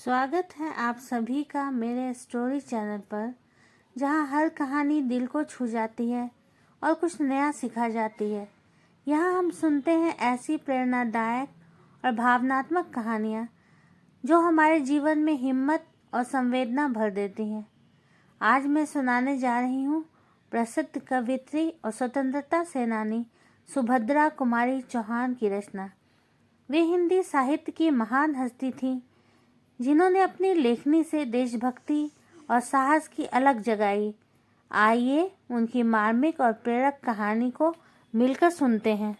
स्वागत है आप सभी का मेरे स्टोरी चैनल पर, जहां हर कहानी दिल को छू जाती है और कुछ नया सिखा जाती है। यहाँ हम सुनते हैं ऐसी प्रेरणादायक और भावनात्मक कहानियाँ जो हमारे जीवन में हिम्मत और संवेदना भर देती हैं। आज मैं सुनाने जा रही हूँ प्रसिद्ध कवयित्री और स्वतंत्रता सेनानी सुभद्रा कुमारी चौहान की रचना। वे हिंदी साहित्य की महान हस्ती थीं, जिन्होंने अपनी लेखनी से देशभक्ति और साहस की अलग जगाई। आइए उनकी मार्मिक और प्रेरक कहानी को मिलकर सुनते हैं।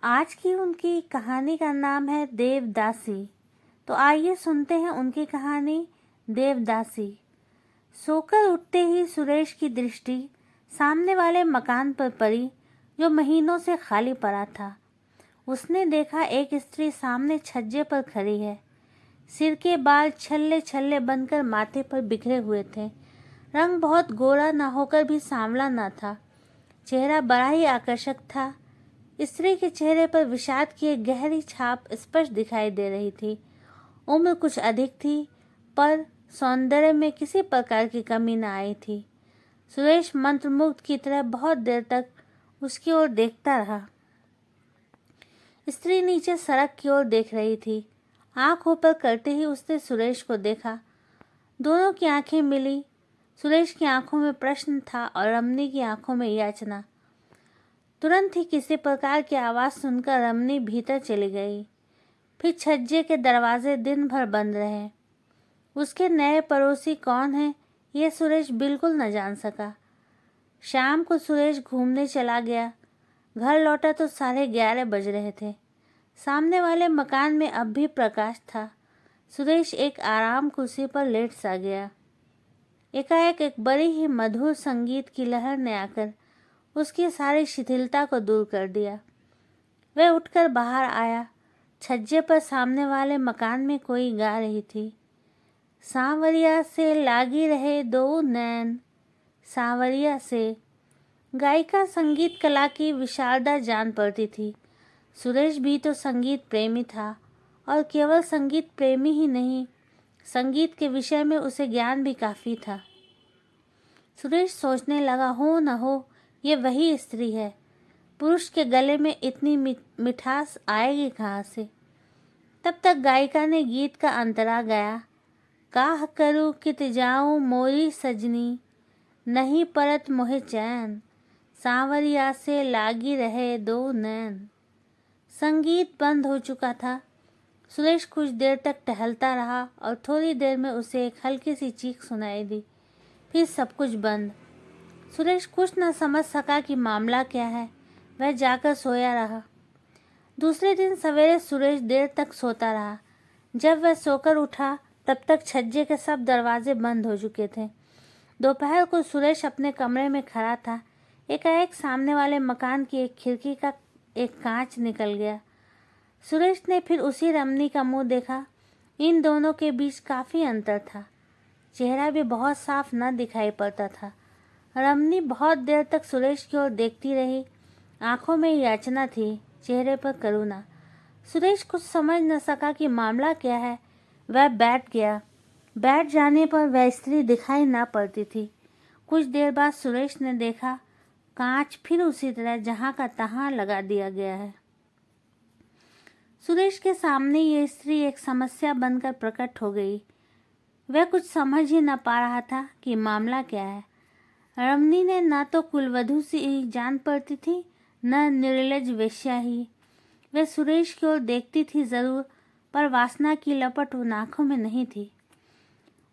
आज की उनकी कहानी का नाम है देवदासी। तो आइए सुनते हैं उनकी कहानी देवदासी। सोकर उठते ही सुरेश की दृष्टि सामने वाले मकान पर पड़ी, जो महीनों से खाली पड़ा था। उसने देखा एक स्त्री सामने छज्जे पर खड़ी है। सिर के बाल छल्ले छल्ले बनकर माथे पर बिखरे हुए थे। रंग बहुत गोरा न होकर भी सांवला न था। चेहरा बड़ा ही आकर्षक था। स्त्री के चेहरे पर विषाद की एक गहरी छाप स्पष्ट दिखाई दे रही थी। उम्र कुछ अधिक थी, पर सौंदर्य में किसी प्रकार की कमी न आई थी। सुरेश मंत्रमुग्ध की तरह बहुत देर तक उसकी ओर देखता रहा। स्त्री नीचे सड़क की ओर देख रही थी। आंख ऊपर करते ही उसने सुरेश को देखा। दोनों की आंखें मिली। सुरेश की आंखों में प्रश्न था और रमनी की आंखों में याचना। तुरंत ही किसी प्रकार की आवाज़ सुनकर रमनी भीतर चली गई। फिर छज्जे के दरवाजे दिन भर बंद रहे। उसके नए पड़ोसी कौन हैं, ये सुरेश बिल्कुल न जान सका। शाम को सुरेश घूमने चला गया। घर लौटा तो 11:30 बज रहे थे। सामने वाले मकान में अब भी प्रकाश था। सुरेश एक आराम कुर्सी पर लेट सा गया। एकाएक एक बड़ी ही मधुर संगीत की लहर ने आकर उसकी सारी शिथिलता को दूर कर दिया। वह उठकर बाहर आया। छज्जे पर सामने वाले मकान में कोई गा रही थी। सांवरिया से लागी रहे दो नैन, सांवरिया से। गायिका संगीत कला की विशारदा जान पड़ती थी। सुरेश भी तो संगीत प्रेमी था, और केवल संगीत प्रेमी ही नहीं, संगीत के विषय में उसे ज्ञान भी काफ़ी था। सुरेश सोचने लगा, हो न हो ये वही स्त्री है। पुरुष के गले में इतनी मिठास आएगी कहाँ से। तब तक गायिका ने गीत का अंतरा गाया। काह करूँ कित जाऊँ मोरी सजनी, नहीं परत मोहे चैन, सांवरिया से लागी रहे दो नैन। संगीत बंद हो चुका था। सुरेश कुछ देर तक टहलता रहा और थोड़ी देर में उसे एक हल्की सी चीख सुनाई दी। फिर सब कुछ बंद। सुरेश कुछ न समझ सका कि मामला क्या है। वह जाकर सोया रहा। दूसरे दिन सवेरे सुरेश देर तक सोता रहा। जब वह सोकर उठा तब तक छज्जे के सब दरवाजे बंद हो चुके थे। दोपहर को सुरेश अपने कमरे में खड़ा था। एकाएक सामने वाले मकान की एक खिड़की का एक कांच निकल गया। सुरेश ने फिर उसी रमनी का मुंह देखा। इन दोनों के बीच काफ़ी अंतर था। चेहरा भी बहुत साफ न दिखाई पड़ता था। रमनी बहुत देर तक सुरेश की ओर देखती रही। आंखों में याचना थी, चेहरे पर करुणा। सुरेश कुछ समझ न सका कि मामला क्या है। वह बैठ गया। बैठ जाने पर वह स्त्री दिखाई न पड़ती थी। कुछ देर बाद सुरेश ने देखा, कांच फिर उसी तरह जहां का तहां लगा दिया गया है। सुरेश के सामने ये स्त्री एक समस्या बनकर प्रकट हो गई। वह कुछ समझ ही न पा रहा था कि मामला क्या है। रमनी ने न तो कुलवधू सी जान पड़ती थी, न निर्लज वेश्या ही। वह सुरेश की ओर देखती थी जरूर, पर वासना की लपट उन आंखों में नहीं थी।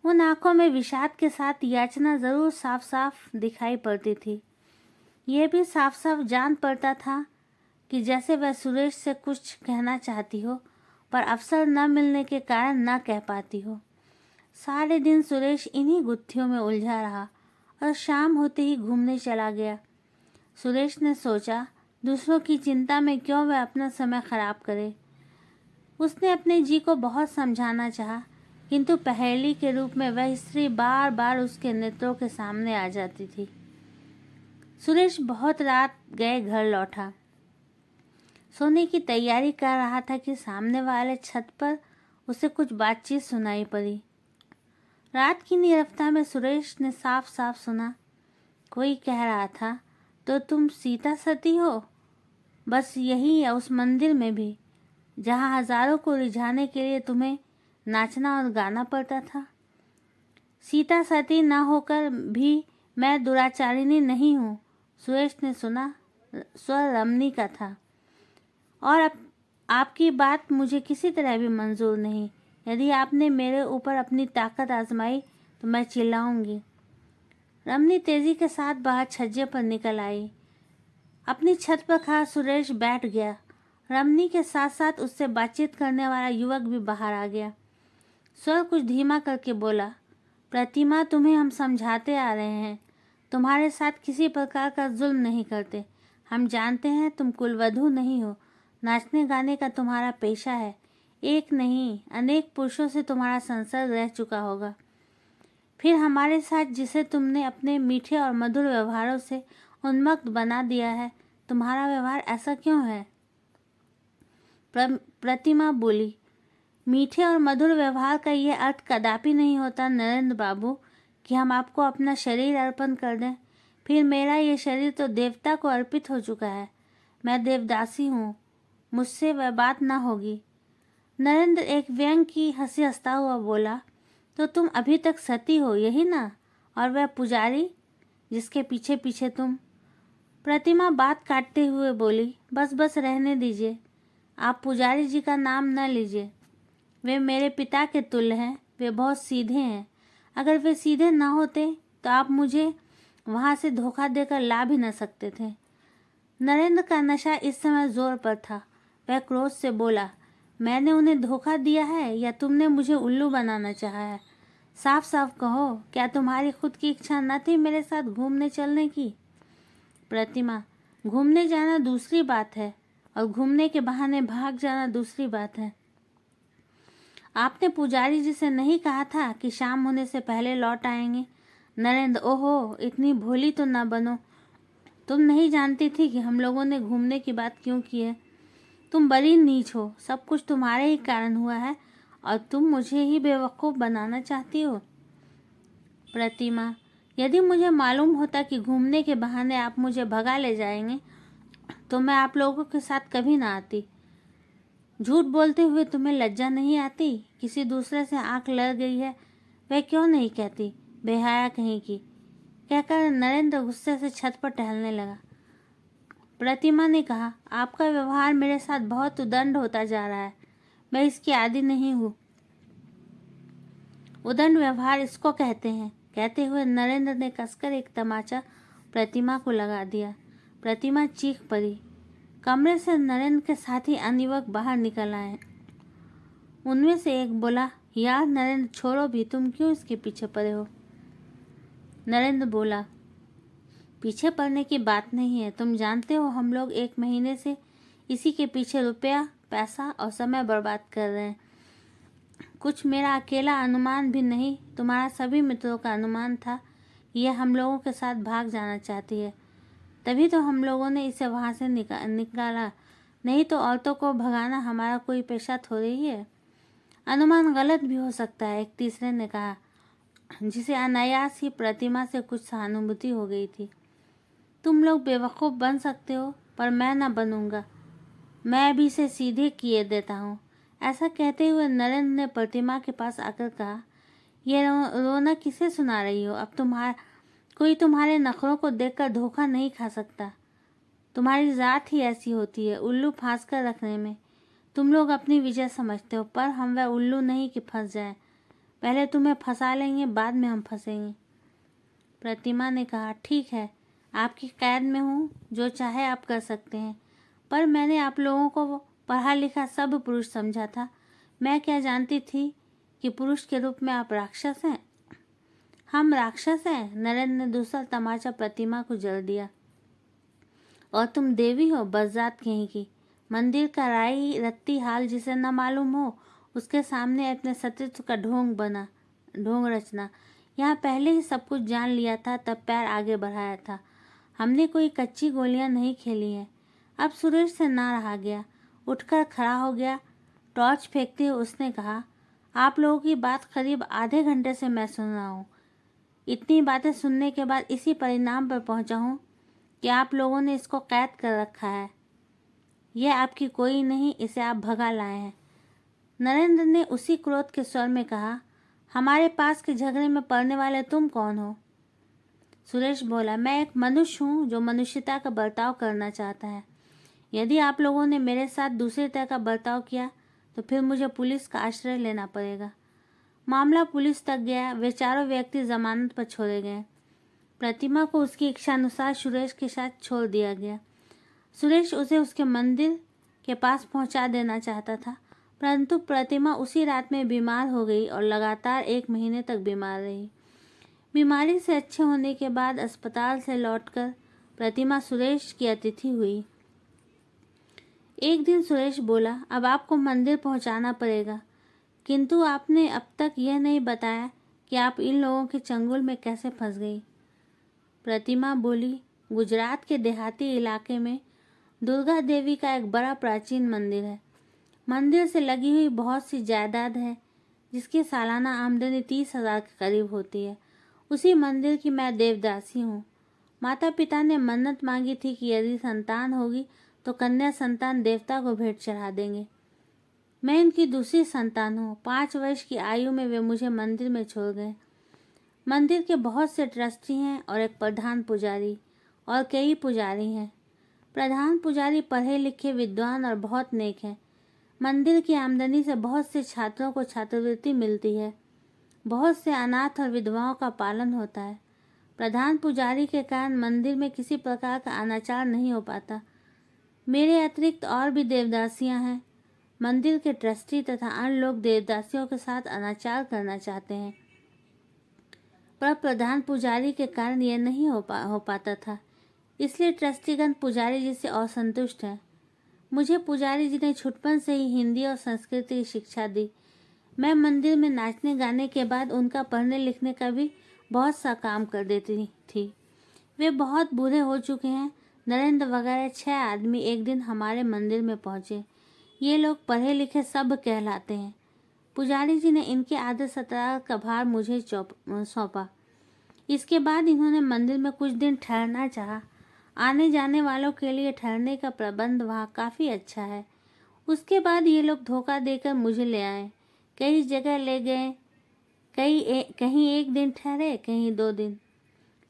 उन आंखों में विषाद के साथ याचना जरूर साफ साफ दिखाई पड़ती थी। यह भी साफ साफ जान पड़ता था कि जैसे वह सुरेश से कुछ कहना चाहती हो, पर अवसर न मिलने के कारण न कह पाती हो। सारे दिन सुरेश इन्हीं गुत्थियों में उलझा रहा और शाम होते ही घूमने चला गया। सुरेश ने सोचा, दूसरों की चिंता में क्यों वह अपना समय खराब करे। उसने अपने जी को बहुत समझाना चाहा, किंतु पहेली के रूप में वह स्त्री बार बार उसके नेत्रों के सामने आ जाती थी। सुरेश बहुत रात गए घर लौटा। सोने की तैयारी कर रहा था कि सामने वाले छत पर उसे कुछ बातचीत सुनाई पड़ी। रात की नीरवता में सुरेश ने साफ साफ सुना। कोई कह रहा था, तो तुम सीता सती हो? बस यही या उस मंदिर में भी, जहाँ हजारों को रिझाने के लिए तुम्हें नाचना और गाना पड़ता था? सीता सती ना होकर भी मैं दुराचारिणी नहीं हूँ। सुरेश ने सुना। स्वर रमनी का था। और अब आपकी बात मुझे किसी तरह भी मंजूर नहीं। यदि आपने मेरे ऊपर अपनी ताकत आजमाई तो मैं चिल्लाऊंगी। रमनी तेजी के साथ बाहर छज्जे पर निकल आई। अपनी छत पर खड़ा सुरेश बैठ गया। रमनी के साथ साथ उससे बातचीत करने वाला युवक भी बाहर आ गया। स्वर कुछ धीमा करके बोला, प्रतिमा, तुम्हें हम समझाते आ रहे हैं। तुम्हारे साथ किसी प्रकार का जुल्म नहीं करते। हम जानते हैं तुम कुलवधू नहीं हो। नाचने गाने का तुम्हारा पेशा है। एक नहीं, अनेक पुरुषों से तुम्हारा संसर्ग रह चुका होगा। फिर हमारे साथ, जिसे तुमने अपने मीठे और मधुर व्यवहारों से उन्मत्त बना दिया है, तुम्हारा व्यवहार ऐसा क्यों है? प्रतिमा बोली, मीठे और मधुर व्यवहार का ये अर्थ कदापि नहीं होता नरेंद्र बाबू कि हम आपको अपना शरीर अर्पण कर दें। फिर मेरा ये शरीर तो देवता को अर्पित हो चुका है। मैं देवदासी हूँ, मुझसे वह बात ना होगी। नरेंद्र एक व्यंग की हंसी हंसता हुआ बोला, तो तुम अभी तक सती हो, यही ना? और वह पुजारी जिसके पीछे पीछे तुम? प्रतिमा बात काटते हुए बोली, बस बस रहने दीजिए। आप पुजारी जी का नाम न लीजिए। वे मेरे पिता के तुल्य हैं। वे बहुत सीधे हैं। अगर वे सीधे ना होते तो आप मुझे वहाँ से धोखा देकर ला भी न सकते थे। नरेंद्र का नशा इस समय जोर पर था। वह क्रोध से बोला, मैंने उन्हें धोखा दिया है या तुमने मुझे उल्लू बनाना चाहा है? साफ साफ कहो, क्या तुम्हारी खुद की इच्छा न थी मेरे साथ घूमने चलने की? प्रतिमा, घूमने जाना दूसरी बात है और घूमने के बहाने भाग जाना दूसरी बात है। आपने पुजारी जी से नहीं कहा था कि शाम होने से पहले लौट आएंगे? नरेंद्र, ओहो, इतनी भोली तो न बनो। तुम नहीं जानती थी कि हम लोगों ने घूमने की बात क्यों की है? तुम बड़ी नीच हो। सब कुछ तुम्हारे ही कारण हुआ है और तुम मुझे ही बेवकूफ़ बनाना चाहती हो। प्रतिमा, यदि मुझे मालूम होता कि घूमने के बहाने आप मुझे भगा ले जाएंगे तो मैं आप लोगों के साथ कभी ना आती। झूठ बोलते हुए तुम्हें लज्जा नहीं आती? किसी दूसरे से आंख लग गई है, वह क्यों नहीं कहती? बेहया कहीं की, कहकर नरेंद्र गुस्से से छत पर टहलने लगा। प्रतिमा ने कहा, आपका व्यवहार मेरे साथ बहुत उदंड होता जा रहा है। मैं इसकी आदी नहीं हूँ। उदंड व्यवहार इसको कहते हैं। कहते हुए नरेंद्र ने कसकर एक तमाचा प्रतिमा को लगा दिया। प्रतिमा चीख पड़ी। कमरे से नरेंद्र के साथी अन्य युवक बाहर निकल आए। उनमें से एक बोला, यार नरेंद्र, छोड़ो भी, तुम क्यों इसके पीछे पड़े हो? नरेंद्र बोला, पीछे पड़ने की बात नहीं है। तुम जानते हो हम लोग 1 महीने से इसी के पीछे रुपया, पैसा और समय बर्बाद कर रहे हैं। कुछ मेरा अकेला अनुमान भी नहीं, तुम्हारा सभी मित्रों का अनुमान था कि यह हम लोगों के साथ भाग जाना चाहती है। तभी तो हम लोगों ने इसे वहाँ से निकाला। नहीं तो औरतों को भगाना हमारा कोई पेशा थोड़ी ही है। अनुमान गलत भी हो सकता है, एक तीसरे ने कहा, जिसे अनायास ही प्रतिमा से कुछ सहानुभूति हो गई थी। तुम लोग बेवकूफ़ बन सकते हो, पर मैं न बनूंगा। मैं अभी से सीधे किए देता हूँ। ऐसा कहते हुए नरेंद्र ने प्रतिमा के पास आकर कहा, ये रोना किसे सुना रही हो? अब कोई तुम्हारे नखरों को देखकर धोखा नहीं खा सकता। तुम्हारी जात ही ऐसी होती है, उल्लू फांस कर रखने में। तुम लोग अपनी विजय समझते हो, पर हम वह उल्लू नहीं कि फंस जाए। पहले तुम्हें फंसा लेंगे, बाद में हम फंसेंगे। प्रतिमा ने कहा, ठीक है, आपकी कैद में हूँ, जो चाहे आप कर सकते हैं। पर मैंने आप लोगों को पढ़ा लिखा सब पुरुष समझा था। मैं क्या जानती थी कि पुरुष के रूप में आप राक्षस हैं? हम राक्षस हैं? नरेंद्र ने दूसरा तमाचा प्रतिमा को जड़ दिया। और तुम देवी हो, बज़ात कहीं की। मंदिर का राई रत्ती हाल जिसे न मालूम हो, उसके सामने अपने सतीत्व का ढोंग रचना। यहाँ पहले ही सब कुछ जान लिया था, तब पैर आगे बढ़ाया था। हमने कोई कच्ची गोलियां नहीं खेली हैं। अब सुरेश से ना रहा गया, उठकर खड़ा हो गया। टॉर्च फेंकते हुए उसने कहा, आप लोगों की बात करीब आधे घंटे से मैं सुन रहा हूँ। इतनी बातें सुनने के बाद इसी परिणाम पर पहुँचा हूँ कि आप लोगों ने इसको कैद कर रखा है। यह आपकी कोई नहीं, इसे आप भगा लाए हैं। नरेंद्र ने उसी क्रोध के स्वर में कहा, हमारे पास के झगड़े में पड़ने वाले तुम कौन हो? सुरेश बोला, मैं एक मनुष्य हूँ जो मनुष्यता का बर्ताव करना चाहता है। यदि आप लोगों ने मेरे साथ दूसरी तरह का बर्ताव किया तो फिर मुझे पुलिस का आश्रय लेना पड़ेगा। मामला पुलिस तक गया। वे चारों व्यक्ति जमानत पर छोड़े गए। प्रतिमा को उसकी इच्छानुसार सुरेश के साथ छोड़ दिया गया। सुरेश उसे उसके मंदिर के पास पहुंचा देना चाहता था, परंतु प्रतिमा उसी रात में बीमार हो गई और लगातार 1 महीने तक बीमार रही। बीमारी से अच्छे होने के बाद अस्पताल से लौटकर प्रतिमा सुरेश की अतिथि हुई। एक दिन सुरेश बोला, अब आपको मंदिर पहुंचाना पड़ेगा, किंतु आपने अब तक यह नहीं बताया कि आप इन लोगों के चंगुल में कैसे फंस गई। प्रतिमा बोली, गुजरात के देहाती इलाके में दुर्गा देवी का एक बड़ा प्राचीन मंदिर है। मंदिर से लगी हुई बहुत सी जायदाद है, जिसकी सालाना आमदनी 30,000 के करीब होती है। उसी मंदिर की मैं देवदासी हूँ। माता पिता ने मन्नत मांगी थी कि यदि संतान होगी तो कन्या संतान देवता को भेंट चढ़ा देंगे। मैं इनकी दूसरी संतान हूँ। 5 वर्ष की आयु में वे मुझे मंदिर में छोड़ गए। मंदिर के बहुत से ट्रस्टी हैं और एक प्रधान पुजारी और कई पुजारी हैं। प्रधान पुजारी पढ़े लिखे, विद्वान और बहुत नेक हैं। मंदिर की आमदनी से बहुत से छात्रों को छात्रवृत्ति मिलती है। बहुत से अनाथ और विधवाओं का पालन होता है। प्रधान पुजारी के कारण मंदिर में किसी प्रकार का अनाचार नहीं हो पाता। मेरे अतिरिक्त और भी देवदासियां हैं। मंदिर के ट्रस्टी तथा अन्य लोग देवदासियों के साथ अनाचार करना चाहते हैं, पर प्रधान पुजारी के कारण यह नहीं हो पाता था। इसलिए ट्रस्टीगण पुजारी जी से असंतुष्ट हैं। मुझे पुजारी जी ने छुटपन से ही हिंदी और संस्कृत की शिक्षा दी। मैं मंदिर में नाचने गाने के बाद उनका पढ़ने लिखने का भी बहुत सा काम कर देती थी। वे बहुत बूढ़े हो चुके हैं। नरेंद्र वगैरह 6 आदमी एक दिन हमारे मंदिर में पहुंचे। ये लोग पढ़े लिखे सब कहलाते हैं। पुजारी जी ने इनके आदर सत्कार का भार मुझे सौंपा। इसके बाद इन्होंने मंदिर में कुछ दिन ठहरना चाहा। आने जाने वालों के लिए ठहरने का प्रबंध वहाँ काफ़ी अच्छा है। उसके बाद ये लोग धोखा देकर मुझे ले आए। कई जगह ले गए, कहीं 1 दिन ठहरे, कहीं 2 दिन।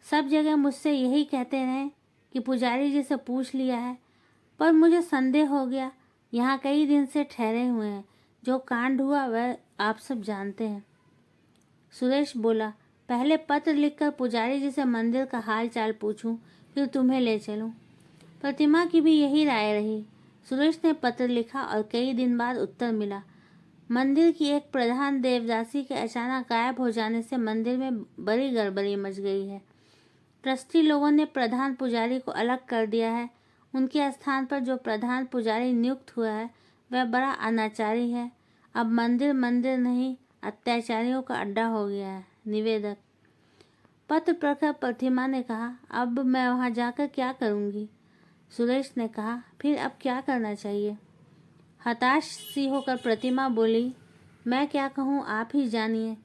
सब जगह मुझसे यही कहते रहे कि पुजारी जी से पूछ लिया है, पर मुझे संदेह हो गया। यहाँ कई दिन से ठहरे हुए हैं। जो कांड हुआ वह आप सब जानते हैं। सुरेश बोला, पहले पत्र लिखकर पुजारी जी से मंदिर का हाल चाल पूछूं, फिर तुम्हें ले चलूं। प्रतिमा की भी यही राय रही। सुरेश ने पत्र लिखा और कई दिन बाद उत्तर मिला। मंदिर की एक प्रधान देवदासी के अचानक गायब हो जाने से मंदिर में बड़ी गड़बड़ी मच गई है। ट्रस्टी लोगों ने प्रधान पुजारी को अलग कर दिया है। उनके स्थान पर जो प्रधान पुजारी नियुक्त हुआ है वह बड़ा अनाचारी है। अब मंदिर नहीं, अत्याचारियों का अड्डा हो गया है। निवेदक। पत्र पढ़कर प्रतिमा ने कहा, अब मैं वहाँ जाकर क्या करूँगी? सुरेश ने कहा, फिर अब क्या करना चाहिए? हताश सी होकर प्रतिमा बोली, मैं क्या कहूँ, आप ही जानिए।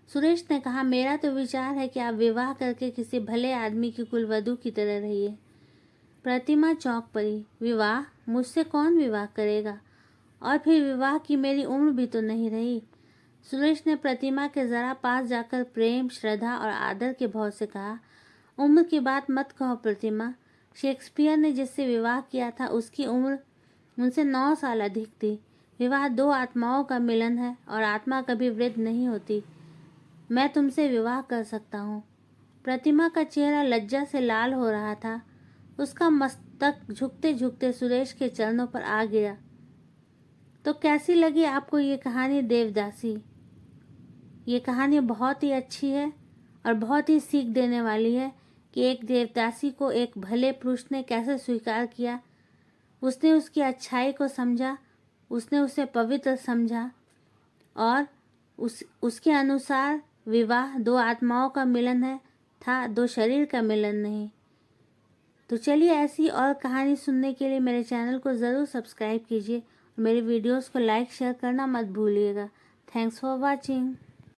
सुरेश ने कहा, मेरा तो विचार है कि आप विवाह करके किसी भले आदमी की कुलवधू की तरह रहिए। प्रतिमा चौंक पड़ी। विवाह? मुझसे कौन विवाह करेगा? और फिर विवाह की मेरी उम्र भी तो नहीं रही। सुरेश ने प्रतिमा के जरा पास जाकर प्रेम, श्रद्धा और आदर के भाव से कहा, उम्र की बात मत कहो प्रतिमा। शेक्सपियर ने जिससे विवाह किया था उसकी उम्र मुझसे 9 साल अधिक थी। विवाह 2 आत्माओं का मिलन है और आत्मा कभी वृद्ध नहीं होती। मैं तुमसे विवाह कर सकता हूँ। प्रतिमा का चेहरा लज्जा से लाल हो रहा था। उसका मस्तक झुकते झुकते सुरेश के चरणों पर आ गिरा। तो कैसी लगी आपको ये कहानी देवदासी? ये कहानी बहुत ही अच्छी है और बहुत ही सीख देने वाली है कि एक देवदासी को एक भले पुरुष ने कैसे स्वीकार किया। उसने उसकी अच्छाई को समझा, उसने उसे पवित्र समझा और उसके अनुसार विवाह 2 आत्माओं का मिलन है था, 2 शरीर का मिलन नहीं। तो चलिए, ऐसी और कहानी सुनने के लिए मेरे चैनल को ज़रूर सब्सक्राइब कीजिए मेरी वीडियोस को लाइक शेयर करना मत भूलिएगा। Thanks for watching.